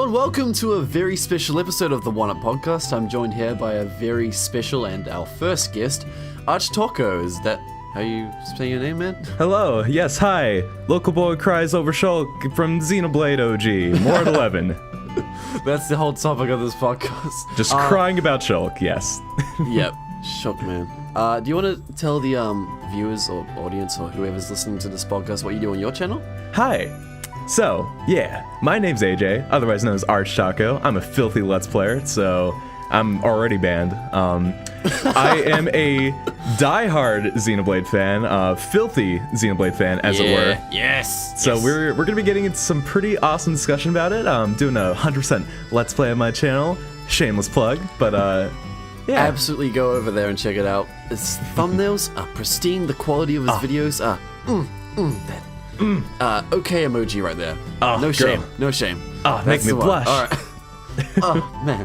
Hello and welcome to a very special episode of the One Up Podcast. I'm joined here by a very special and our first guest, ArchTalko. Is that how you say your name, man? Hello, yes, hi. Local boy cries over Shulk from Xenoblade OG, more at 11. That's the whole topic of this podcast. Just crying about Shulk, yes. Yep, Shulk, man. Do you want to tell the viewers or audience or whoever's listening to this podcast what you do on your channel? Hi. So, yeah, my name's AJ, otherwise known as ArchTalko. I'm a filthy Let's Player, so I'm already banned. I am a diehard Xenoblade fan, filthy Xenoblade fan, as it were. Yes. So we're gonna be getting into some pretty awesome discussion about it. Doing a 100% Let's Play on my channel. Shameless plug, but yeah. Absolutely go over there and check it out. His thumbnails are pristine. The quality of his videos are okay emoji right there. Oh, no girl. shame. No shame. Oh, make me blush. All right. Oh man.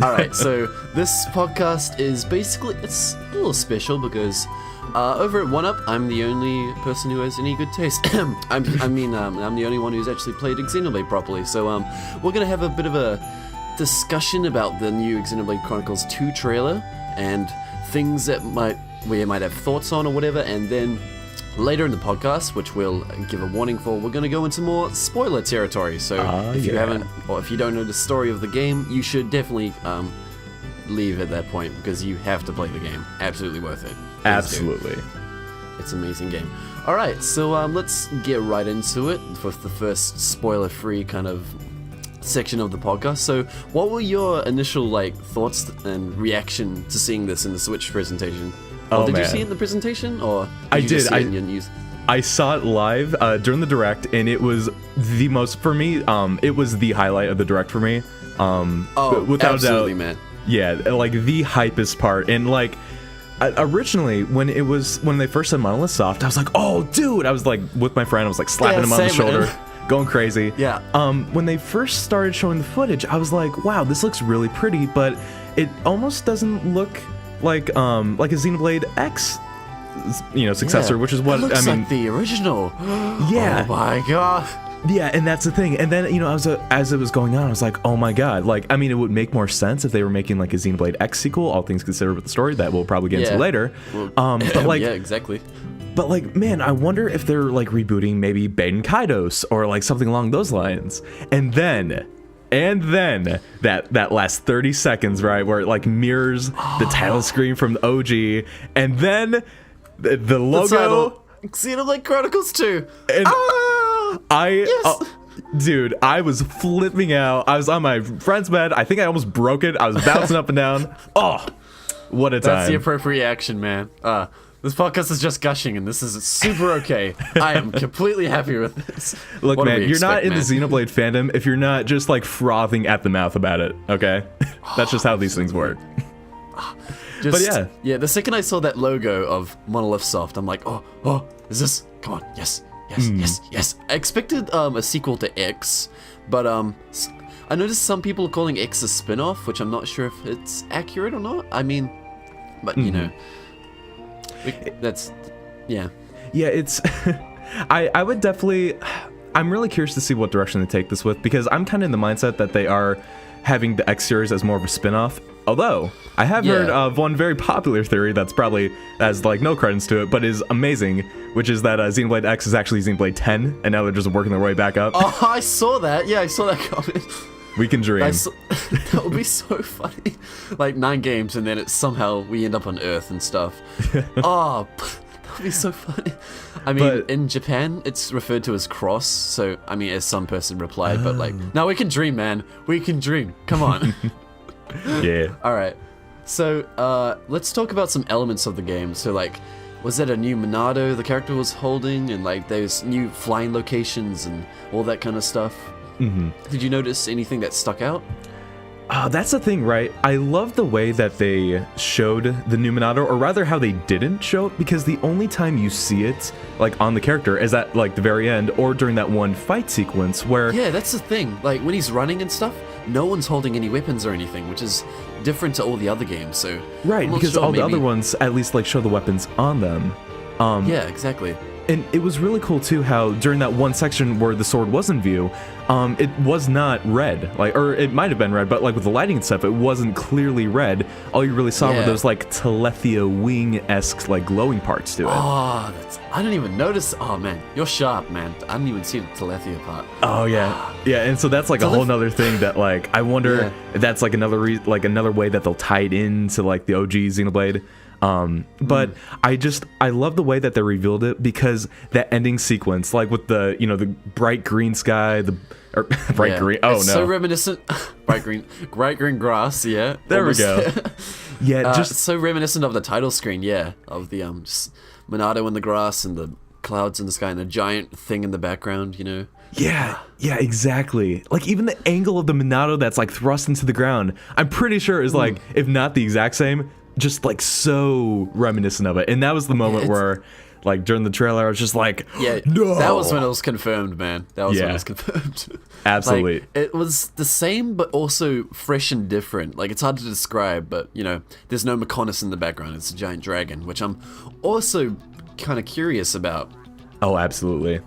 All right. So this podcast is basically it's a little special because over at One Up, I'm the only person who has any good taste. I'm the only one who's actually played Xenoblade properly. So we're gonna have a bit of a discussion about the new Xenoblade Chronicles 2 trailer and things that we might have thoughts on or whatever, and then later in the podcast, which we'll give a warning for, we're going to go into more spoiler territory. So if you haven't, or if you don't know the story of the game, you should definitely leave at that point because you have to play the game. Absolutely worth it. Please Absolutely. do. It's an amazing game. All right, so let's get right into it for the first spoiler-free kind of section of the podcast. So what were your initial thoughts and reaction to seeing this in the Switch presentation? Did you see it in the presentation, or I did. Just see it in your news? I saw it live during the Direct, and it was the most, for me, it was the highlight of the Direct for me. Without absolutely, a doubt, man. Yeah, the hypest part. And originally, when they first said Monolith Soft, I was like, oh, dude! I was with my friend, I was slapping him on the shoulder, going crazy. Yeah. When they first started showing the footage, I was like, wow, this looks really pretty, but it almost doesn't look like a Xenoblade X, successor, which is what it looks I mean. Like the original. Yeah. Oh my god. Yeah, and that's the thing. And then as it was going on, I was like, oh my god. It would make more sense if they were making a Xenoblade X sequel, all things considered, with the story that we'll probably get into later. Well, yeah, exactly. But man, I wonder if they're rebooting maybe Baden Kaidos or something along those lines. And then that last 30 seconds, right, where it mirrors the title screen from the OG, and then the logo, Xenoblade Chronicles 2. And yes. Dude, I was flipping out. I was on my friend's bed. I think I almost broke it. I was bouncing up and down. Oh, what a time! That's the appropriate action, man. This podcast is just gushing, and this is super okay. I am completely happy with this. Look, man, you're not in the Xenoblade fandom if you're not just frothing at the mouth about it, okay? That's just how these things work. But yeah. The second I saw that logo of Monolith Soft, I'm like, oh, is this? Come on, yes. I expected a sequel to X, but I noticed some people are calling X a spin-off, which I'm not sure if it's accurate or not. I mean, but you know. Yeah, it's I would definitely, I'm really curious to see what direction they take this with, because I'm kind of in the mindset that they are having the X series as more of a spin-off, although I have heard of one very popular theory that's probably has no credence to it but is amazing, which is that Xenoblade X is actually Xenoblade 10 and now they're just working their way back up. Oh, I saw that. Yeah, I saw that comment. We can dream. That would be so funny. 9 games and then somehow we end up on Earth and stuff. Oh, that would be so funny. I mean, in Japan, it's referred to as Cross. So, I mean, as some person replied, but no, we can dream, man. We can dream. Come on. Yeah. All right. So, let's talk about some elements of the game. So, was that a new Monado the character was holding, and those new flying locations and all that kind of stuff? Mm-hmm. Did you notice anything that stuck out? That's the thing, right? I love the way that they showed the new Monado, or rather how they didn't show it, because the only time you see it, on the character, is at, the very end, or during that one fight sequence where... Yeah, that's the thing. When he's running and stuff, no one's holding any weapons or anything, which is different to all the other games, so... Right, because all the other ones at least, show the weapons on them. Yeah, exactly. And it was really cool too how during that one section where the sword was in view, it was not red, like, or it might have been red, but like with the lighting and stuff, it wasn't clearly red. All you really saw were those like Telethia wing-esque like glowing parts to it. Oh, I didn't even notice. Oh man, you're sharp, man. I didn't even see the Telethia part. Oh yeah, yeah, and so that's like a whole nother thing that like I wonder if that's like another another way that they'll tie it into like the OG Xenoblade. But I love the way that they revealed it, because that ending sequence, like with the, you know, the bright green sky, bright green. Oh it's no. So reminiscent. bright green grass. Yeah. There we go. Yeah. It's so reminiscent of the title screen. Yeah. Of the, just Monado in the grass and the clouds in the sky and a giant thing in the background, you know? Yeah, exactly. Like even the angle of the Monado that's like thrust into the ground, I'm pretty sure is like, if not the exact same, just like so reminiscent of it. And that was the moment where like during the trailer I was just like, no, that was when it was confirmed, man. That was when it was confirmed. Absolutely. Like, it was the same but also fresh and different. Like, it's hard to describe, but you know, there's no Mechonis in the background. It's a giant dragon, which I'm also kind of curious about. Oh, absolutely.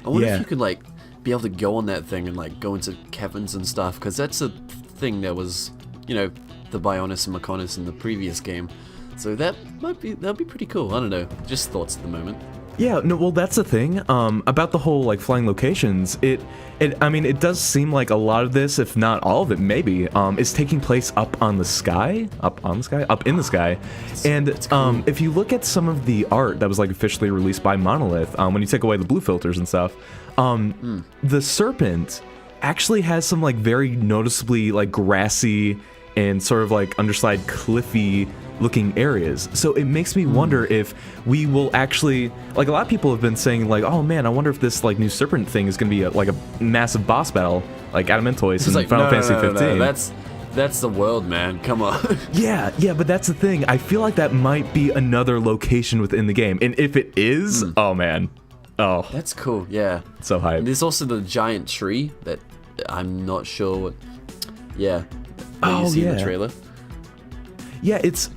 I wonder if you could like be able to go on that thing and like go into caverns and stuff, because that's a thing that was, you know, the Bionis and Mechonis in the previous game. So that'd be pretty cool. I don't know. Just thoughts at the moment. Yeah, no, well that's the thing. About the whole like flying locations, I mean it does seem like a lot of this, if not all of it maybe, is taking place up in the sky. And cool. If you look at some of the art that was like officially released by Monolith, when you take away the blue filters and stuff, the serpent actually has some like very noticeably like grassy and sort of like underside cliffy looking areas. So it makes me wonder if we will actually, like a lot of people have been saying like, oh man, I wonder if this like new serpent thing is going to be like a massive boss battle like Adamantoise in like, Final Fantasy 15. No, that's the world, man. Come on. Yeah, but that's the thing. I feel like that might be another location within the game. And if it is, oh man. Oh. That's cool, yeah. So hype. And there's also the giant tree that I'm not sure what... Yeah. You see in the trailer. Yeah, it's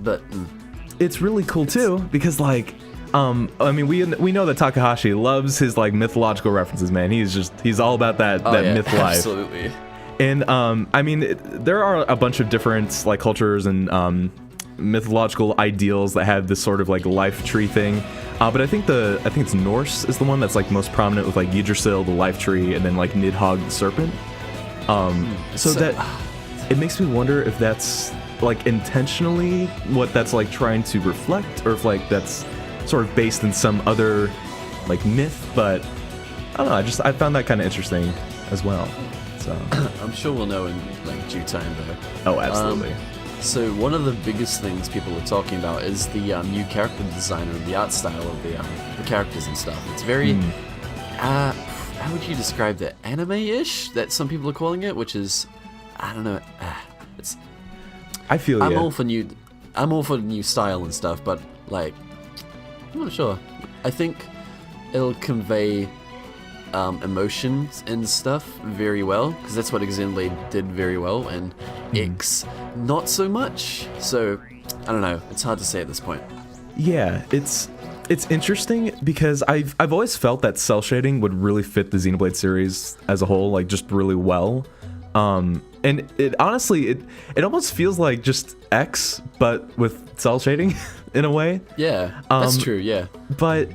really cool too, because like I mean we know that Takahashi loves his like mythological references, man. He's all about that myth life. Absolutely. And I mean there are a bunch of different like cultures and mythological ideals that have this sort of like life tree thing. But I think it's Norse is the one that's like most prominent, with like Yggdrasil, the life tree, and then like Nidhogg, the serpent. So that it makes me wonder if that's like intentionally what that's like trying to reflect, or if like that's sort of based in some other like myth. But I don't know, I found that kind of interesting as well. So I'm sure we'll know in like due time though. Oh, absolutely. So one of the biggest things people are talking about is the new character designer and the art style of the characters and stuff. It's very how would you describe that? Anime-ish, that some people are calling it, which is, I don't know. I'm all for new style and stuff, but like, I'm not sure. I think it'll convey emotions and stuff very well, because that's what Xenoblade did very well, and X not so much. So I don't know. It's hard to say at this point. Yeah, it's interesting because I've always felt that cell shading would really fit the Xenoblade series as a whole, like just really well. And it honestly, it almost feels like just X, but with cell shading in a way. Yeah, that's true, yeah. But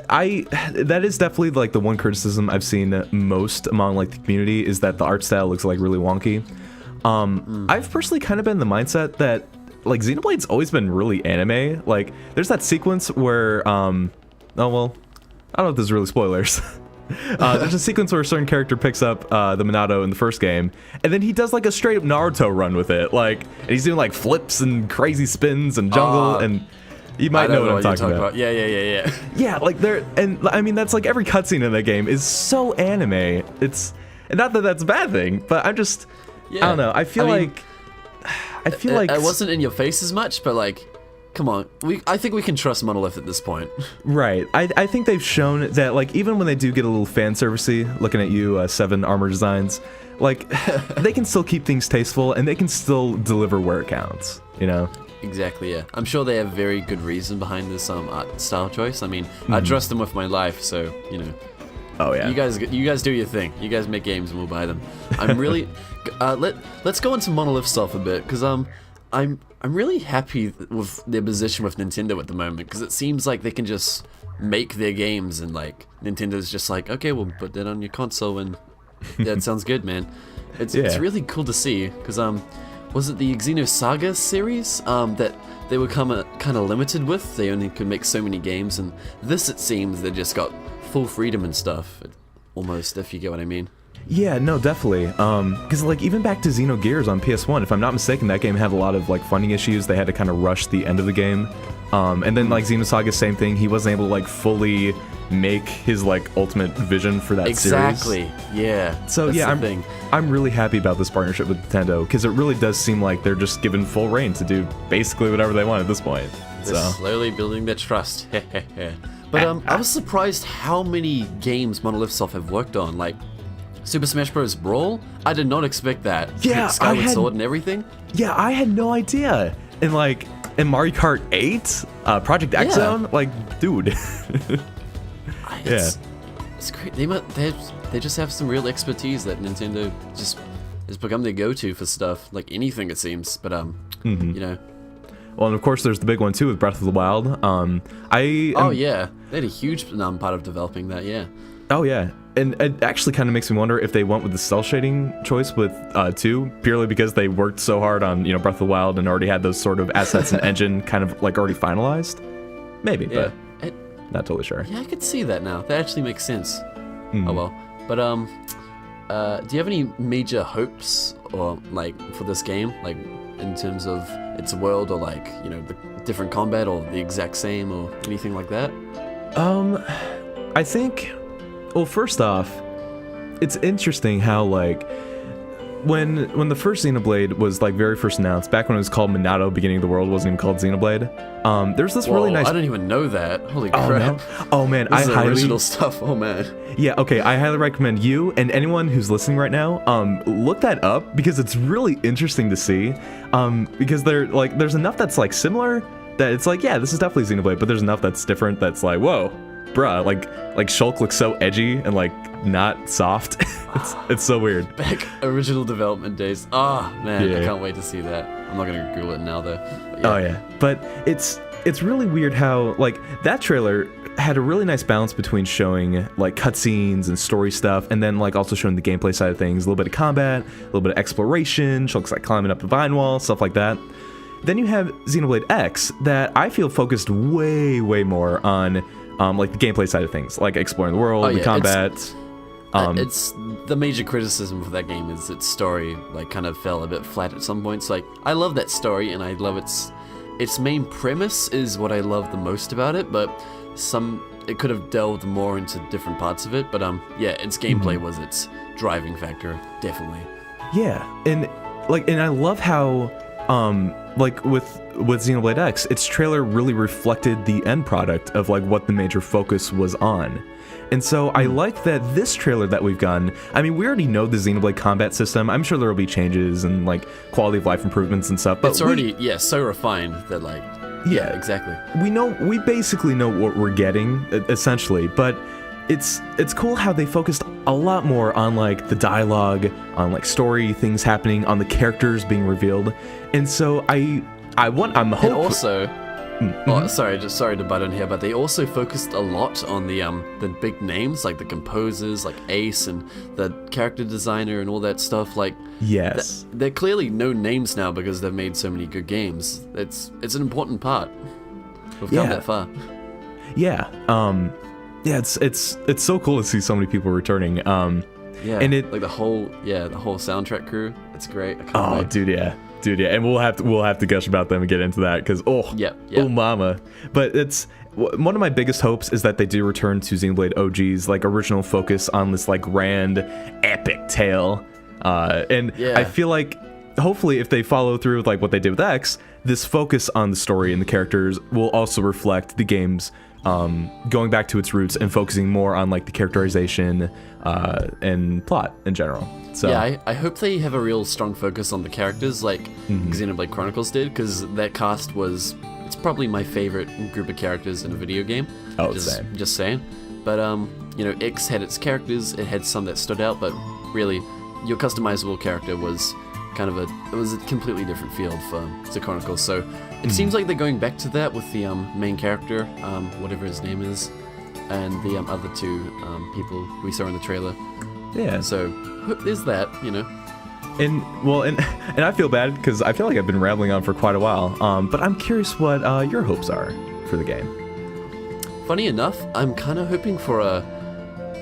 that is definitely like the one criticism I've seen most among like the community, is that the art style looks like really wonky. I've personally kind of been in the mindset that like Xenoblade's always been really anime. Like there's that sequence where oh well, I don't know if this is really spoilers. There's a sequence where a certain character picks up the Monado in the first game, and then he does like a straight up Naruto run with it, like, and he's doing like flips and crazy spins and jungle, and you might know what I'm talking about. Yeah. Yeah, like there, and I mean that's like every cutscene in the game is so anime. It's, and not that that's a bad thing, but I'm just, I don't know. I feel like it wasn't in your face as much, but like, come on, I think we can trust Monolith at this point. Right. I think they've shown that, like, even when they do get a little fan servicey, looking at you, 7 armor designs, like, they can still keep things tasteful, and they can still deliver where it counts, you know? Exactly, yeah. I'm sure they have very good reason behind this art style choice. I mean, I trust them with my life, so, you know. Oh yeah. You guys do your thing. You guys make games and we'll buy them. I'm really let's go into Monolith stuff a bit, cuz I'm really happy with their position with Nintendo at the moment, because it seems like they can just make their games and like Nintendo's just like, okay, we'll put that on your console and yeah, it sounds good, man. It's really cool to see, because was it the Xeno Saga series that they were kind of limited with? They only could make so many games, and this, it seems, they just got full freedom and stuff, almost, if you get what I mean. Yeah, no, definitely. Because like even back to Xenogears on PS1, if I'm not mistaken, that game had a lot of like funding issues. They had to kind of rush the end of the game. And then like Xenosaga, same thing. He wasn't able to like fully make his like ultimate vision for that series. Exactly. Yeah. So yeah, I'm really happy about this partnership with Nintendo, because it really does seem like they're just given full reign to do basically whatever they want at this point. They're slowly building their trust. But I was surprised how many games Monolith Soft have worked on, like Super Smash Bros. Brawl. I did not expect that. Yeah, Skyward Sword and everything. Yeah, I had no idea. And like in Mario Kart 8, Project X Zone, like, dude. It's great. They just have some real expertise that Nintendo just has become their go-to for stuff, like anything, it seems. But you know. Well, and of course, there's the big one too with Breath of the Wild. They had a huge part of developing that. Yeah. Oh yeah, and it actually kind of makes me wonder if they went with the cell shading choice with 2, purely because they worked so hard on Breath of the Wild and already had those sort of assets and engine kind of like already finalized. Maybe, but not totally sure. Yeah, I could see that now. That actually makes sense. Oh well. But do you have any major hopes or like for this game, like in terms of its world, or like the different combat, or the exact same, or anything like that? I think, well, first off, it's interesting how like when the first Xenoblade was like very first announced, back when it was called Minato, Beginning of the World, wasn't even called Xenoblade. There's this really nice. I didn't even know that. Holy crap! Oh man, this is original stuff. Oh man. Yeah. Okay. I highly recommend you and anyone who's listening right now, look that up, because it's really interesting to see. Because there's enough that's like similar that it's like, yeah, this is definitely Xenoblade, but there's enough that's different that's like, whoa, bruh, like Shulk looks so edgy and like not soft. it's so weird. Back original development days. Oh man, I can't wait to see that. I'm not gonna Google it now though. Oh yeah, but it's really weird how like that trailer had a really nice balance between showing like cutscenes and story stuff, and then like also showing the gameplay side of things, a little bit of combat, a little bit of exploration. Shulk's like climbing up the vine wall, stuff like that. Then you have Xenoblade X that I feel focused way more on like the gameplay side of things, like exploring the world, the combat. It's the major criticism for that game is its story like kind of fell a bit flat at some points. Like I love that story and I love its main premise is what I love the most about it, but it could have delved more into different parts of it. But its gameplay was its driving factor, definitely. Yeah, and I love how like with Xenoblade X, its trailer really reflected the end product of like what the major focus was on. And so I like that this trailer that we've gotten, I mean, we already know the Xenoblade combat system. I'm sure there will be changes and like quality of life improvements and stuff, but it's already so refined that like exactly. We basically know what we're getting essentially, but it's cool how they focused a lot more on like the dialogue, on like story things happening, on the characters being revealed. And so I'm hoping. And also, sorry to butt in here, but they also focused a lot on the big names, like the composers, like Ace and the character designer and all that stuff. Like, yes, they're clearly known names now because they've made so many good games. It's an important part. We've come that far. Yeah. It's so cool to see so many people returning. And it like the whole soundtrack crew. It's great. I can't wait. Dude, yeah, and we'll have to gush about them and get into that because oh mama. But it's one of my biggest hopes is that they do return to Xenoblade OG's like original focus on this like grand epic tale. I feel like hopefully if they follow through with like what they did with X, this focus on the story and the characters will also reflect the game's going back to its roots and focusing more on like the characterization and plot in general. So yeah, I hope they have a real strong focus on the characters like Xenoblade Chronicles did, because that cast it's probably my favorite group of characters in a video game. Oh, same. Just saying. But you know, X had its characters, it had some that stood out, but really your customizable character was kind of it was a completely different field for the Chronicles. So it seems like they're going back to that with the main character, whatever his name is, and the other two people we saw in the trailer. Yeah. So there's that, you know. And I feel bad because I feel like I've been rambling on for quite a while. But I'm curious what your hopes are for the game. Funny enough, I'm kind of hoping for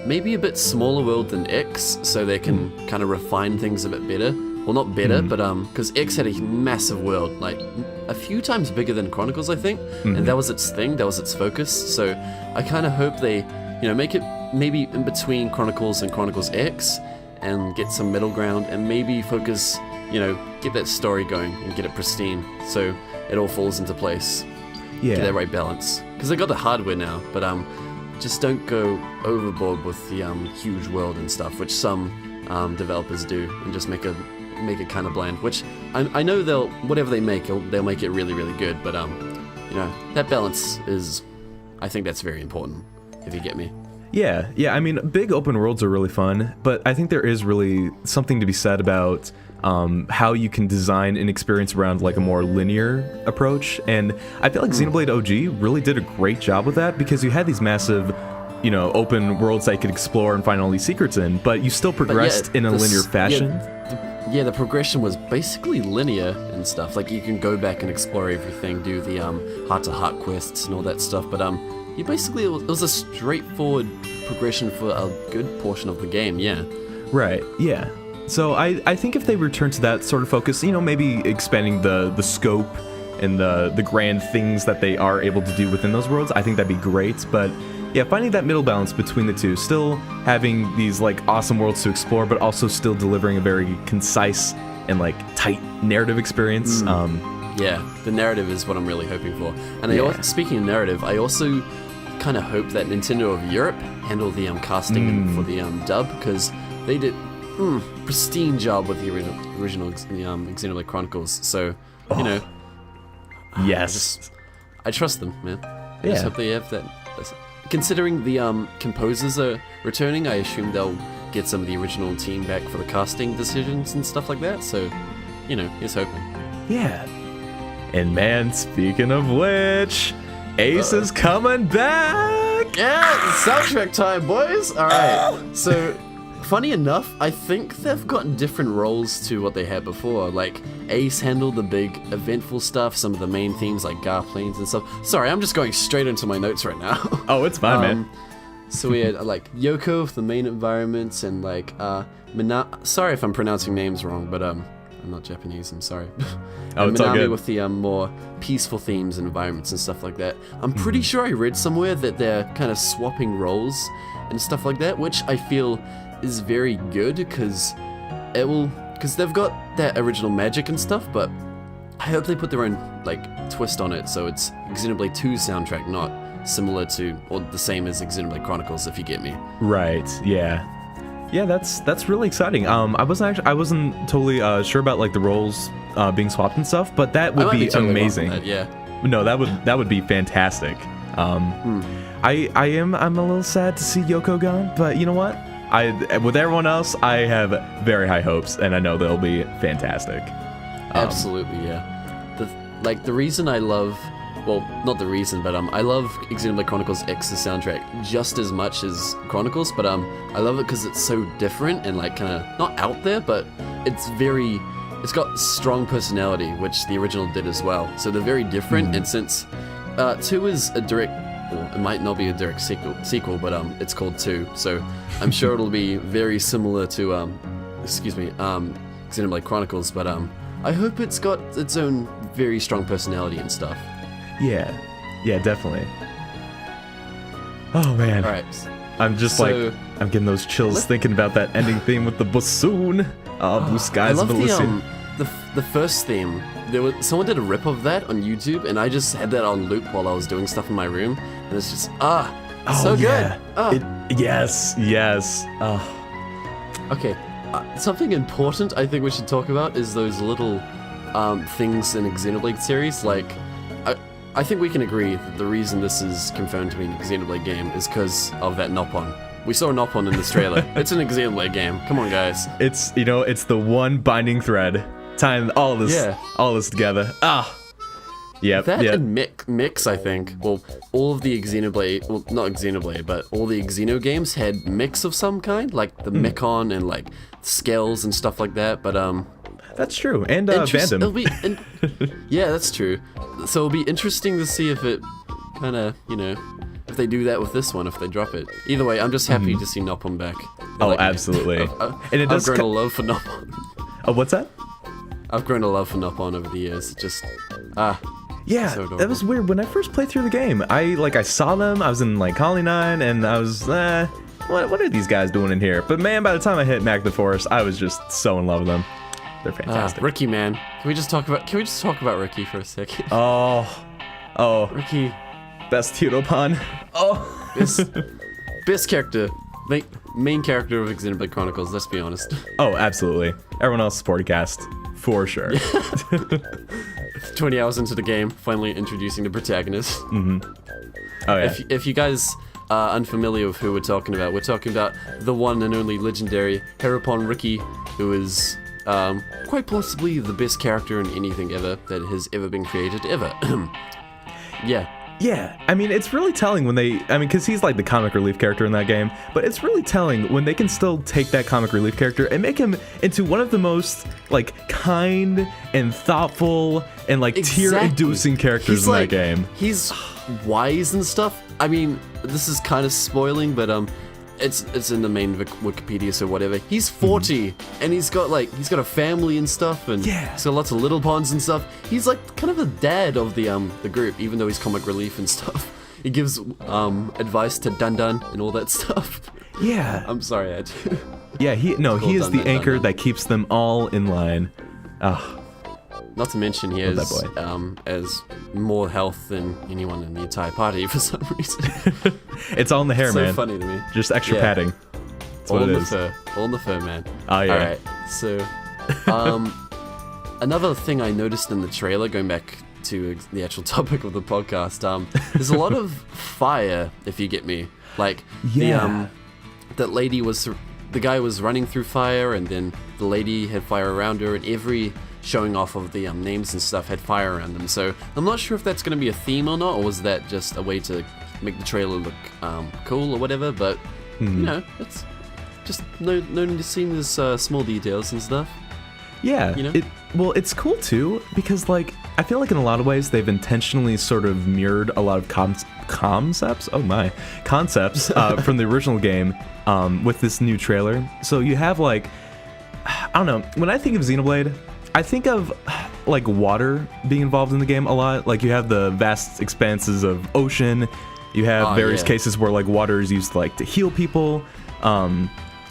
maybe a bit smaller world than X, so they can kind of refine things a bit better. Well, not better, but because X had a massive world, like a few times bigger than Chronicles, I think, and that was its thing, that was its focus. So I kind of hope they, you know, make it maybe in between Chronicles and Chronicles X, and get some middle ground, and maybe focus, you know, get that story going and get it pristine, so it all falls into place. Yeah. Get that right balance, because they got the hardware now, but just don't go overboard with the huge world and stuff, which some developers do, and just make it kind of bland. Which I know whatever they make, they'll make it really, really good. But you know, that balance is, I think that's very important. If you get me. Yeah. I mean, big open worlds are really fun, but I think there is really something to be said about how you can design an experience around like a more linear approach. And I feel like Xenoblade OG really did a great job with that, because you had these massive, you know, open worlds that you could explore and find all these secrets in, but you still progressed in a linear fashion. Yeah, the progression was basically linear and stuff. Like, you can go back and explore everything, do the heart-to-heart quests and all that stuff, but you basically, it was a straightforward progression for a good portion of the game, yeah. Right, yeah. So I think if they return to that sort of focus, you know, maybe expanding the scope and the grand things that they are able to do within those worlds, I think that'd be great. But yeah, finding that middle balance between the two, still having these like awesome worlds to explore, but also still delivering a very concise and like tight narrative experience. Yeah, the narrative is what I'm really hoping for. And speaking of narrative, I also kind of hope that Nintendo of Europe handle the casting for the dub, because they did pristine job with the original Xenoblade Chronicles. So, you know, yes, I trust them, man. I just hope they have that. Considering the composers are returning, I assume they'll get some of the original team back for the casting decisions and stuff like that. So, you know, here's hoping. Yeah. And man, speaking of which, Ace is coming back! Yeah, soundtrack time, boys! Alright, so, funny enough, I think they've gotten different roles to what they had before. Like, Ace handled the big, eventful stuff, some of the main themes like Gar Plains and stuff. Sorry, I'm just going straight into my notes right now. Oh, it's fine, man. So we had, like, Yoko with the main environments, and, like, sorry if I'm pronouncing names wrong, but, I'm not Japanese, I'm sorry. Oh, it's all good. With the more peaceful themes and environments and stuff like that. I'm pretty sure I read somewhere that they're kind of swapping roles and stuff like that, which I feel is very good, because they've got that original magic and stuff, but I hope they put their own like twist on it, so it's Xenoblade 2's soundtrack, not similar to or the same as Xenoblade Chronicles, if you get me. Right. Yeah. Yeah, that's really exciting. I wasn't totally sure about like the roles being swapped and stuff, but that would be totally amazing. That, yeah. No, that would be fantastic. I'm a little sad to see Yoko gone, but you know what? With everyone else, I have very high hopes, and I know they'll be fantastic. Absolutely, yeah. The reason I love, well, not the reason, but I love Xenoblade Chronicles X's soundtrack just as much as Chronicles, but I love it because it's so different and like kind of not out there, but it's got strong personality, which the original did as well. So they're very different, and since 2 is a direct, well, it might not be a direct sequel, but it's called 2, so I'm sure it'll be very similar to Xenoblade Chronicles, but I hope it's got its own very strong personality and stuff. Yeah, definitely. Oh man, all right. I'm just I'm getting those chills thinking about that ending theme with the bassoon. Blue skies of Elysium. the first theme, someone did a rip of that on YouTube, and I just had that on loop while I was doing stuff in my room, and it's just so yeah. good. Yes. Okay, something important I think we should talk about is those little things in a Xenoblade series. Like, I think we can agree that the reason this is confirmed to be a Xenoblade game is because of that Noppon. We saw Noppon in this trailer. It's an Xenoblade game. Come on, guys. It's it's the one binding thread tying all this together. Yep. And Mix, I think. Well, all of the Xenoblade, well, not Xenoblade, but all the Xeno games had Mix of some kind, like the Mechon and like scales and stuff like that. But that's true. And Vandom. Yeah, that's true. So it'll be interesting to see if it kind of, if they do that with this one, if they drop it. Either way, I'm just happy to see Noppon back. Absolutely. And it does. I've grown a love for Noppon. Oh, what's that? I've grown a love for Noppon over the years. Just yeah, so that was weird. When I first played through the game, I saw them. I was in like Colony 9, and I was what are these guys doing in here? But man, by the time I hit Magna Forest, I was just so in love with them. They're fantastic. Ricky, man. Can we just talk about Ricky for a second? Oh, Ricky, best Teotopon. Best character, main character of Xenoblade Chronicles. Let's be honest. Oh, absolutely. Everyone else supporting cast for sure. 20 hours into the game, finally introducing the protagonist. Oh yeah. If you guys are unfamiliar with who we're talking about the one and only legendary Harapon Ricky, who is quite possibly the best character in anything ever that has ever been created ever. Yeah, I mean, it's really telling when because he's like the comic relief character in that game, but it's really telling when they can still take that comic relief character and make him into one of the most, like, kind and thoughtful and, like, tear-inducing characters in that game. He's wise and stuff. I mean, this is kind of spoiling, but, it's in the main Wikipedia, so whatever. He's 40, and he's got a family and stuff, and he's got lots of little pawns and stuff. He's like kind of the dad of the group, even though he's comic relief and stuff. He gives advice to Dun Dun and all that stuff. Yeah. I'm sorry, Ed. Yeah, he is the anchor that keeps them all in line. Not to mention he has as more health than anyone in the entire party for some reason. It's all in the hair, man. So funny to me. Just extra padding. That's all what in it the is. fur. All in the fur, man. Oh yeah. All right. So, another thing I noticed in the trailer, going back to the actual topic of the podcast, there's a lot of fire. If you get me, like that lady was. The guy was running through fire, and then the lady had fire around her, and every showing off of the names and stuff had fire around them. So I'm not sure if that's going to be a theme or not, or was that just a way to make the trailer look cool or whatever. But it's just no need to see these small details and stuff. Yeah, it's cool too because like I feel like in a lot of ways they've intentionally sort of mirrored a lot of concepts. Oh my, concepts from the original game with this new trailer. So you have like, I don't know, when I think of Xenoblade, I think of like water being involved in the game a lot. Like you have the vast expanses of ocean. You have various cases where like water is used like to heal people.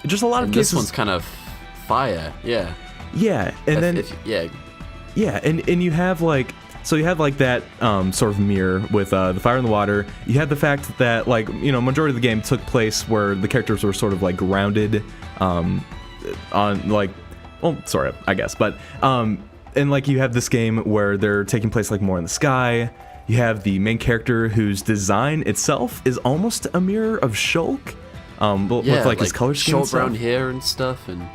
Just a lot of cases. This one's kind of fire. Yeah. Yeah, and then and you have like you have like that sort of mirror with the fire and the water. You have the fact that like majority of the game took place where the characters were sort of like grounded on like. Well, sort of, I guess, but and like you have this game where they're taking place like more in the sky. You have the main character whose design itself is almost a mirror of Shulk, with like his color scheme, short brown hair and stuff, and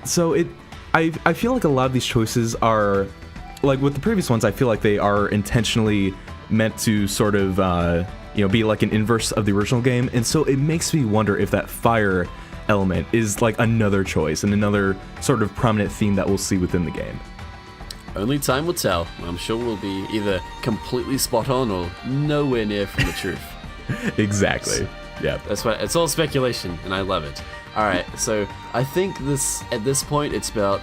so I feel like a lot of these choices are like with the previous ones. I feel like they are intentionally meant to sort of be like an inverse of the original game, and so it makes me wonder if that fire element is like another choice and another sort of prominent theme that we'll see within the game. Only time will tell. I'm sure we'll be either completely spot on or nowhere near from the truth. Exactly. Yeah. That's why it's all speculation, and I love it. All right, so I think at this point it's about.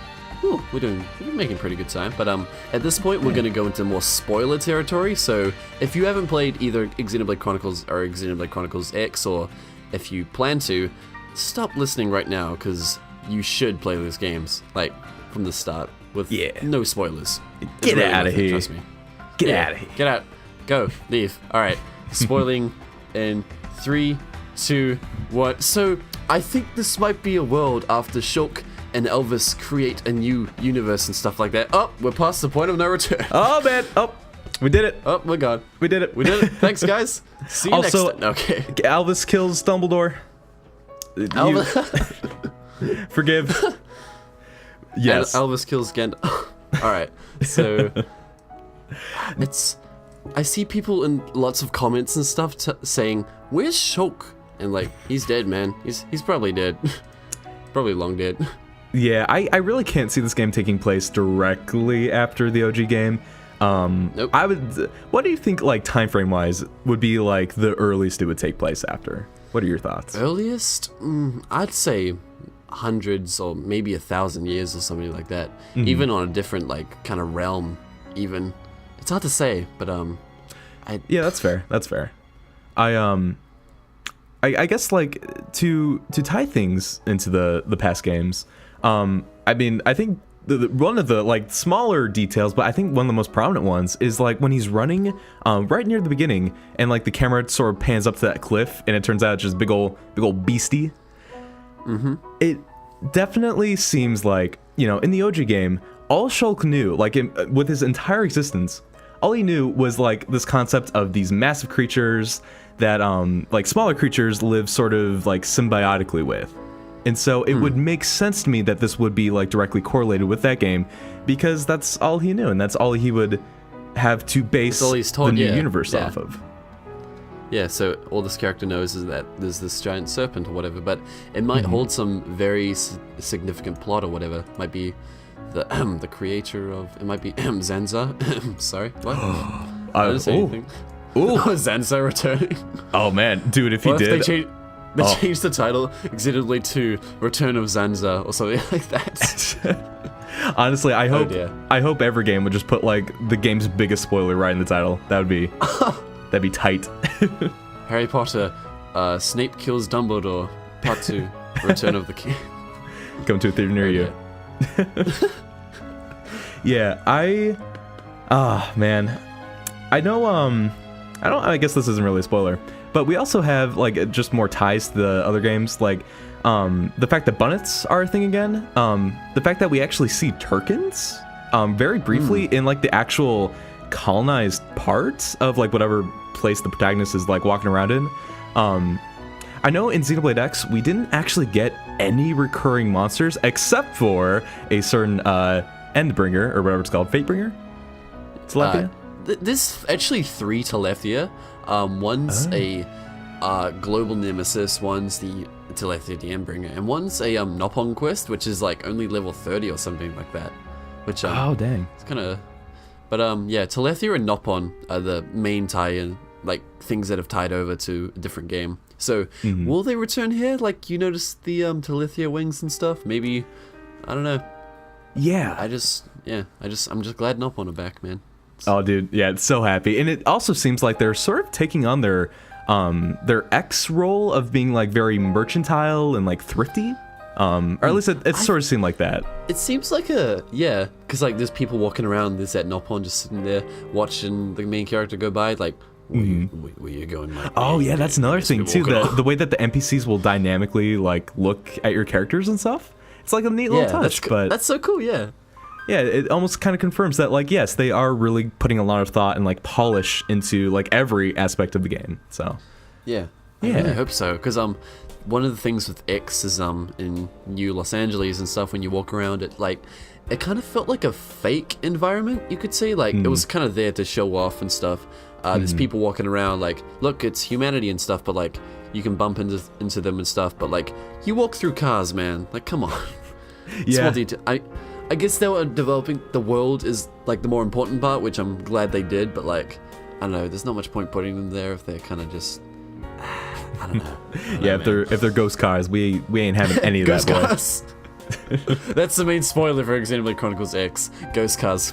We're making pretty good time, but at this point we're going to go into more spoiler territory. So if you haven't played either Xenoblade Chronicles or Xenoblade Chronicles X, or if you plan to, stop listening right now because you should play those games. Like, from the start with Yeah. no spoilers. Get out of worth it, here. trust me. Get Yeah, out of here. Get out. Go. Leave. All right. Spoiling in 3, 2, 1. So I think this might be a world after Shulk and Elvis create a new universe and stuff like that. Oh, we're past the point of no return. Oh, man. Oh, we did it. Oh my god. We did it. We did it. Thanks, guys. See you Also, next time. Okay. Elvis kills Dumbledore. Forgive. Yes. Elvis kills Gandalf. Alright. So I see people in lots of comments and stuff saying, "Where's Shulk?" And like, he's dead, man. He's probably dead. Probably long dead. Yeah, I really can't see this game taking place directly after the OG game. Nope. What do you think, like, time frame wise, would be like the earliest it would take place after? What are your thoughts? Earliest? I'd say hundreds or maybe 1,000 years or something like that. Even on a different, like, kind of realm, even. It's hard to say, but, Yeah, that's fair. That's fair. I guess, like, to tie things into the past games, I mean, I think one of the, like, smaller details, but I think one of the most prominent ones is, like, when he's running right near the beginning, and, like, the camera sort of pans up to that cliff, and it turns out it's just big old beastie. It definitely seems like, you know, in the OG game, all Shulk knew, like, with his entire existence, all he knew was, like, this concept of these massive creatures that, like, smaller creatures live sort of, like, symbiotically with. And so it would make sense to me that this would be, like, directly correlated with that game, because that's all he knew, and that's all he would have to base all he's told, the new yeah. universe Yeah. off of. Yeah, so all this character knows is that there's this giant serpent or whatever, but it might hold some very significant plot or whatever. Might be the creator of... It might be Zanza. Sorry, what? I didn't say anything. Ooh. Zanza returning. Oh, man. Dude, if he What if did... they changed the title Xenoblade 2 Return of Zanza or something like that. Honestly, I hope dear. I hope every game would just put, like, the game's biggest spoiler right in the title. That'd be tight. Harry Potter, Snape kills Dumbledore, Part 2, Return of the King. Come to a theater near you. Yeah, man. I know, I guess this isn't really a spoiler, but we also have, like, just more ties to the other games, like, the fact that Bunnets are a thing again, the fact that we actually see Turkins, very briefly in, like, the actual colonized parts of, like, whatever place the protagonist is, like, walking around in. I know in Xenoblade X, we didn't actually get any recurring monsters except for a certain, Endbringer, or whatever it's called, Fatebringer? Telethia? There's actually 3 Telethia. One's a global nemesis, one's the Telethia the Endbringer, and one's a Nopon quest, which is like only level 30 or something like that. Which Oh, dang. it's kind of, but yeah, Telethia and Nopon are the main tie-in, like things that have tied over to a different game. So will they return here? Like, you notice the Telethia wings and stuff? Maybe, I don't know. Yeah. I'm just glad Nopon are back, man. Oh, dude, yeah, it's so happy. And it also seems like they're sort of taking on their X role of being, like, very mercantile and, like, thrifty. Or at least it sort of seemed like that. It seems like yeah, because, like, there's people walking around, there's that Nopon just sitting there watching the main character go by, like, where you going, Mike? Oh, yeah, that's another Just thing, be too. walking The way that the NPCs will dynamically, like, look at your characters and stuff. It's like a neat little touch, but... That's so cool, yeah. Yeah, it almost kind of confirms that, like, yes, they are really putting a lot of thought and, like, polish into, like, every aspect of the game, so... Yeah. I really hope so, because one of the things with X is in New Los Angeles and stuff, when you walk around, it kind of felt like a fake environment, you could say. Like, it was kind of there to show off and stuff. There's people walking around, like, look, it's humanity and stuff, but, like, you can bump into them and stuff, but, like, you walk through cars, man. Like, come on. Yeah. Small detail. I guess they were developing the world is, like, the more important part, which I'm glad they did, but, like, I don't know, there's not much point putting them there if they're kind of just... I don't know. Yeah, if they're ghost cars, we ain't having any of that, boy. Ghost cars. That's the main spoiler for Xenoblade Chronicles X. Ghost cars.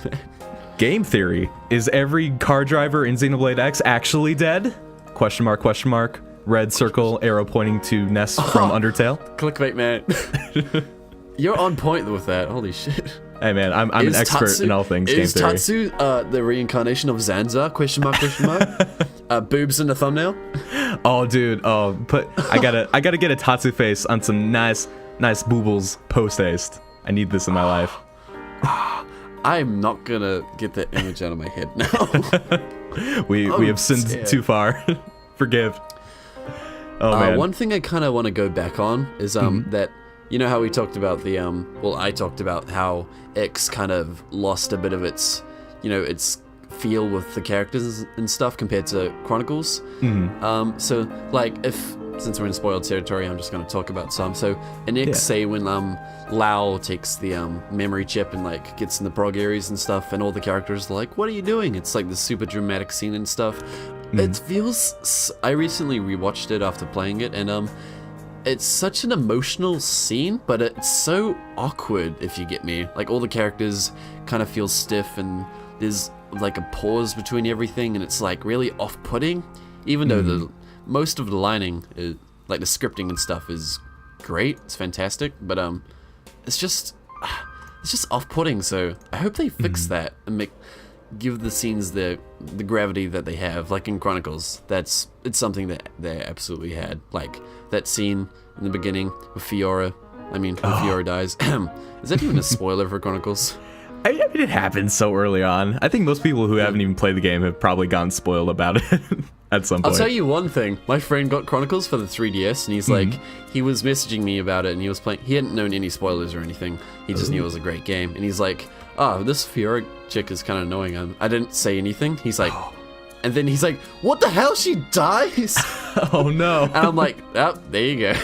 Game theory. Is every car driver in Xenoblade X actually dead? Question mark, question mark. Red circle, arrow pointing to Ness from Undertale. Clickbait, man. You're on point with that. Holy shit. Hey man, I'm an expert in all things game Is theory. Tatsu the reincarnation of Zanza? Question mark? Question mark? Boobs in the thumbnail. Oh, dude. Oh, I gotta get a Tatsu face on some nice boobles post haste. I need this in my life. I'm not gonna get that image out of my head now. we have sinned too far. Forgive. Oh man. One thing I kind of want to go back on is that, you know how we talked about the I talked about how X kind of lost a bit of its, its feel with the characters and stuff compared to Chronicles. So like since we're in spoiled territory, I'm just going to talk about some. So in X, say when Lao takes the memory chip and like gets in the prog areas and stuff, and all the characters are like, "What are you doing?" It's like this super dramatic scene and stuff. It feels. I recently rewatched it after playing it, and it's such an emotional scene, but it's so awkward, if you get me. Like all the characters kind of feel stiff, and there's like a pause between everything, and it's like really off-putting, even though most of the lining, like the scripting and stuff, is great. It's fantastic, but it's just off-putting. So I hope they fix that and give the scenes the gravity that they have. Like in Chronicles, it's something that they absolutely had. Like that scene in the beginning with Fiora. I mean, when Fiora dies. Is that even a spoiler for Chronicles? I mean, it happened so early on. I think most people who haven't even played the game have probably gotten spoiled about it at some point. I'll tell you one thing. My friend got Chronicles for the 3DS, and he's like, he was messaging me about it, and he was playing. He hadn't known any spoilers or anything. He just knew it was a great game, and he's like, "Oh, this Fiora chick is kind of annoying." I didn't say anything. He's like, and then he's like, "What the hell? She dies?" Oh no! And I'm like, "Oh, there you go."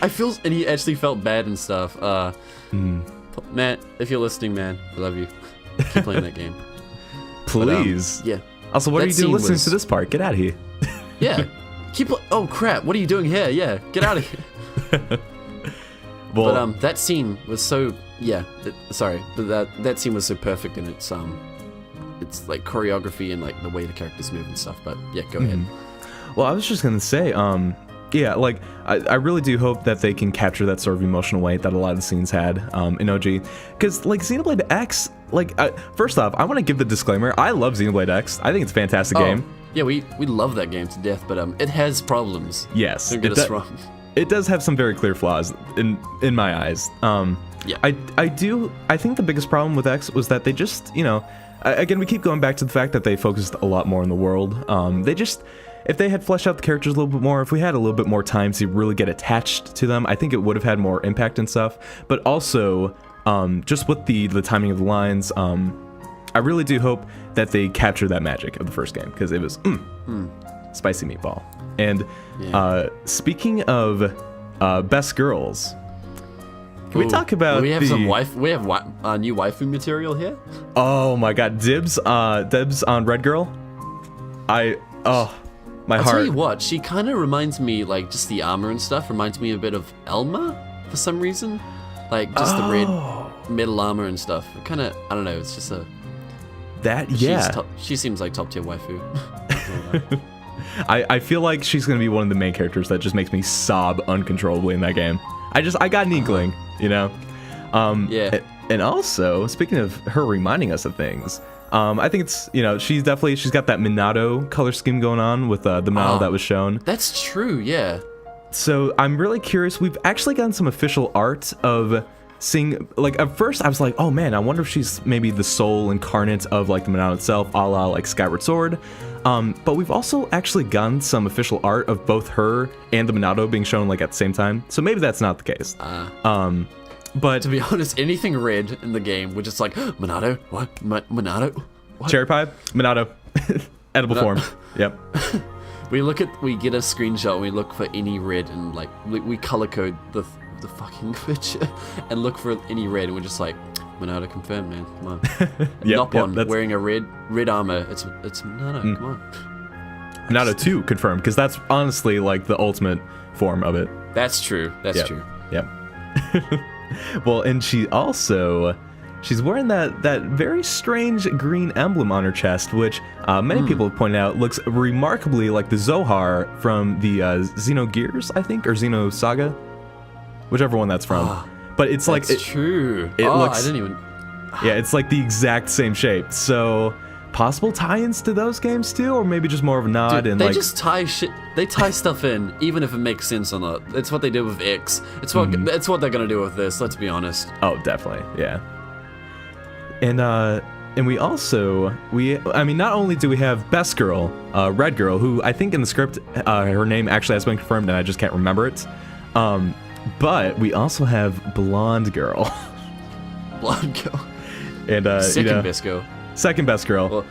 And he actually felt bad and stuff. Matt, if you're listening, man, I love you. Keep playing that game. Please. But, yeah. Also, what are you doing listening to this part? Get out of here. Yeah. Oh crap! What are you doing here? Yeah, get out of here. Well, but that scene was so that scene was so perfect in its like choreography and like the way the characters move and stuff. But yeah, go ahead. Well, I was just gonna say, yeah, like I really do hope that they can capture that sort of emotional weight that a lot of the scenes had in OG, because like Xenoblade X, like first off, I want to give the disclaimer: I love Xenoblade X. I think it's a fantastic game. Yeah, we love that game to death, but it has problems. Yes, don't get us wrong. It does have some very clear flaws in my eyes. Yeah, I think the biggest problem with X was that they just, again, we keep going back to the fact that they focused a lot more on the world. If they had fleshed out the characters a little bit more, if we had a little bit more time to really get attached to them, I think it would have had more impact and stuff. But also, just with the timing of the lines, I really do hope that they capture that magic of the first game, because it was spicy meatball. And speaking of best girls, can we talk about we have new waifu material here? Oh my god, dibs on Red Girl. I'll tell you what, she kind of reminds me, like, just the armor and stuff reminds me a bit of Elma for some reason. Like, just the red metal armor and stuff. Kind of, I don't know, it's just she seems like top tier waifu. I feel like she's going to be one of the main characters that just makes me sob uncontrollably in that game. I got an inkling, Yeah. And also, speaking of her reminding us of things, I think it's, she's got that Minato color scheme going on with the Minato that was shown. That's true, yeah. So I'm really curious. We've actually gotten some official art of seeing, like, at first I was like, oh man, I wonder if she's maybe the soul incarnate of like the Minato itself, a la like Skyward Sword. But we've also actually gotten some official art of both her and the Minato being shown like at the same time. So maybe that's not the case. But to be honest, anything red in the game, we're just like, Minato? What? Minato? What? Cherry pie? Minato. Edible form. Yep. We get a screenshot and we look for any red, and like we color code the fucking picture and look for any red, and we're just like, Minato confirmed, man. Come on. Noppon wearing a red armor. It's Minato. Come on. Minato 2 confirmed, because that's honestly like the ultimate form of it. That's true. That's true. Yep. Well, and she's wearing that very strange green emblem on her chest, which many people have pointed out looks remarkably like the Zohar from the Xenogears, I think, or Xeno Saga, whichever one that's from. But it's true. It looks. I didn't even. Yeah, it's like the exact same shape. So possible tie-ins to those games too, or maybe just more of a nod. Dude, and they like just tie shit. They tie stuff in, even if it makes sense or not. It's what they did with X. It's what they're gonna do with this. Let's be honest. Oh, definitely, yeah. And we also not only do we have Best Girl, Red Girl, who I think in the script her name actually has been confirmed, and I just can't remember it. But we also have Blonde Girl. Blonde Girl. And second best girl. Second best girl. Well,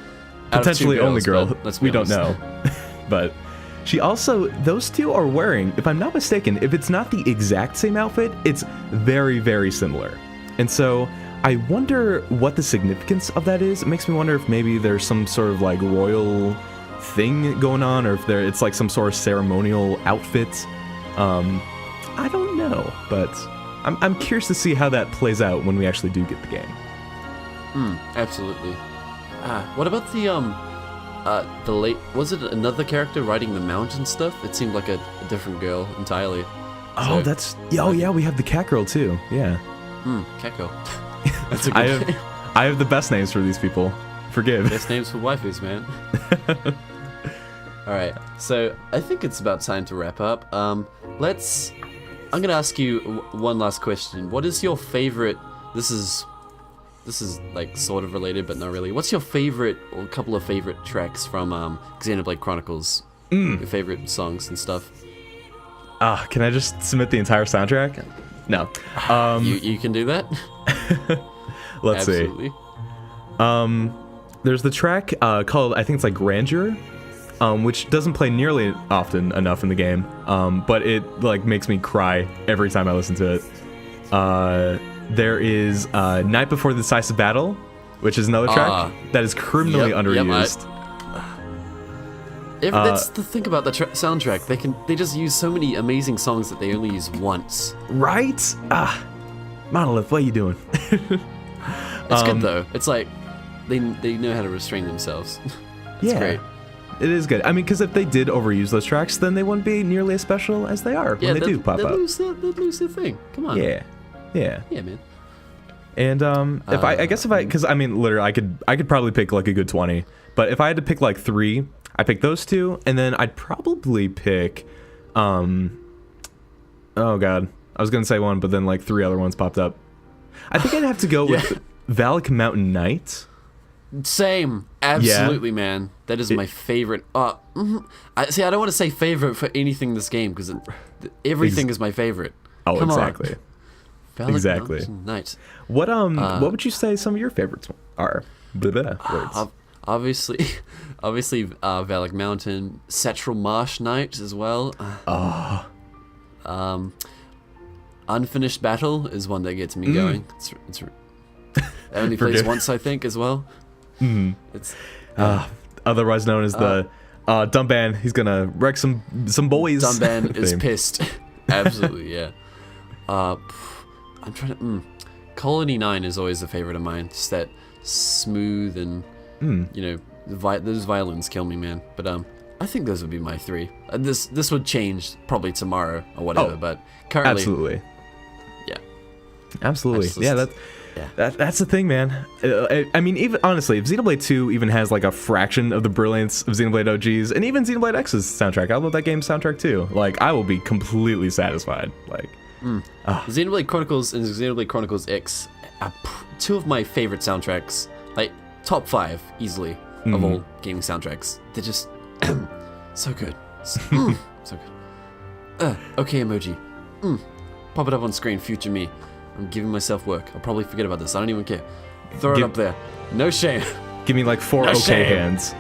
potentially only girl. Let's we be honest. don't know. But she also, those two are wearing, if I'm not mistaken, if it's not the exact same outfit, it's very, very similar. And so I wonder what the significance of that is. It makes me wonder if maybe there's some sort of like royal thing going on, or if it's like some sort of ceremonial outfit. I don't know, but I'm curious to see how that plays out when we actually do get the game. Absolutely. What about the late? Was it another character riding the mount and stuff? It seemed like a different girl entirely. Oh, yeah, we have the cat girl too. Yeah. Cat girl. That's a good name. I have the best names for these people. Forgive. Best names for waifus, man. All right, so I think it's about time to wrap up. I'm gonna ask you one last question. What is your favorite? This is like sort of related, but not really. What's your favorite, or a couple of favorite tracks from Xenoblade Chronicles? Your favorite songs and stuff. Can I just submit the entire soundtrack? No. You can do that. Let's Absolutely. see. There's the track called, I think it's like Grandeur, which doesn't play nearly often enough in the game, but it like makes me cry every time I listen to it. There is Night Before the Decisive Battle, which is another track that is criminally underused. That's the thing about the soundtrack. They just use so many amazing songs that they only use once. Right? Monolith, what are you doing? It's good though. It's like they know how to restrain themselves. It's great. It is good. I mean, because if they did overuse those tracks, then they wouldn't be nearly as special as they are when they do pop up. They'd lose their thing. Come on. Yeah, man. And because I mean, literally, I could probably pick like a good 20, but if I had to pick like 3, I pick those 2, and then I'd probably pick, oh god, I was gonna say 1, but then like 3 other ones popped up. I think I'd have to go with Valak Mountain Night. Same, absolutely, man. That is my favorite. I don't want to say favorite for anything in this game because everything is my favorite. Oh, Come exactly. On. Exactly. Night. What would you say some of your favorites are? Words. Obviously, Valak Mountain, Satchel Marsh Night as well. Unfinished Battle is one that gets me going. It's it only plays once, I think, as well. It's otherwise known as the Dumban. He's gonna wreck some boys. Dumban is pissed. Absolutely, yeah. I'm trying to. Colony 9 is always a favorite of mine. Just that smooth and those violins kill me, man. But I think those would be my 3. This would change probably tomorrow or whatever. But currently, absolutely, yeah, absolutely, yeah. That's the thing, man. I mean, even honestly, if Xenoblade 2 even has like a fraction of the brilliance of Xenoblade OG's, and even Xenoblade X's soundtrack, I love that game's soundtrack too. Like, I will be completely satisfied. Like, Xenoblade Chronicles and Xenoblade Chronicles X are 2 of my favorite soundtracks. Like, top 5 easily of all gaming soundtracks. They're just so good. So good. Okay, emoji. Pop it up on screen, future me. I'm giving myself work. I'll probably forget about this. I don't even care. Throw it up there. No shame. Give me like 4 okay hands.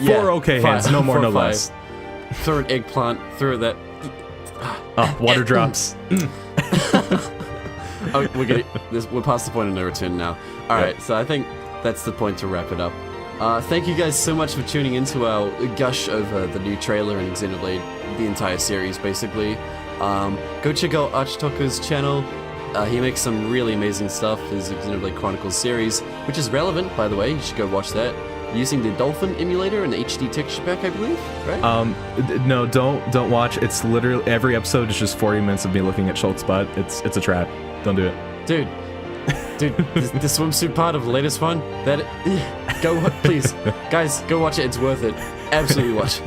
4 okay hands, no more, no less. Throw an eggplant. Throw that. Water drops. We're past the point of no return now. All right, so I think that's the point to wrap it up. Thank you guys so much for tuning into our gush over the new trailer and Xenoblade, the entire series, basically. Go check out ArchTalko's channel. He makes some really amazing stuff, his Xenoblade Chronicles series, which is relevant, by the way. You should go watch that. Using the Dolphin emulator and the HD texture pack, I believe, right? No, don't watch. It's literally every episode is just 40 minutes of me looking at Shulk's butt. It's a trap. Don't do it. Dude, Dude, the swimsuit part of the latest one, please, guys, go watch it. It's worth it. Absolutely watch it.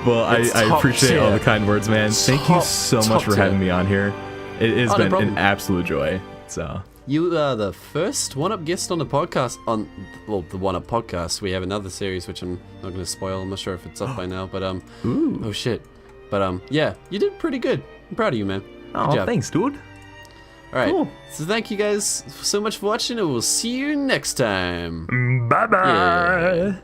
Well, I appreciate all the kind words, man. Thank you so much for having me on here. It has been an absolute joy. So you are the first one-up guest on the podcast. The one-up podcast. We have another series which I'm not going to spoil. I'm not sure if it's up by now, but oh shit. But yeah, you did pretty good. I'm proud of you, man. Oh, thanks, dude. All right. Cool. So thank you guys so much for watching, and we'll see you next time. Bye bye. Yeah.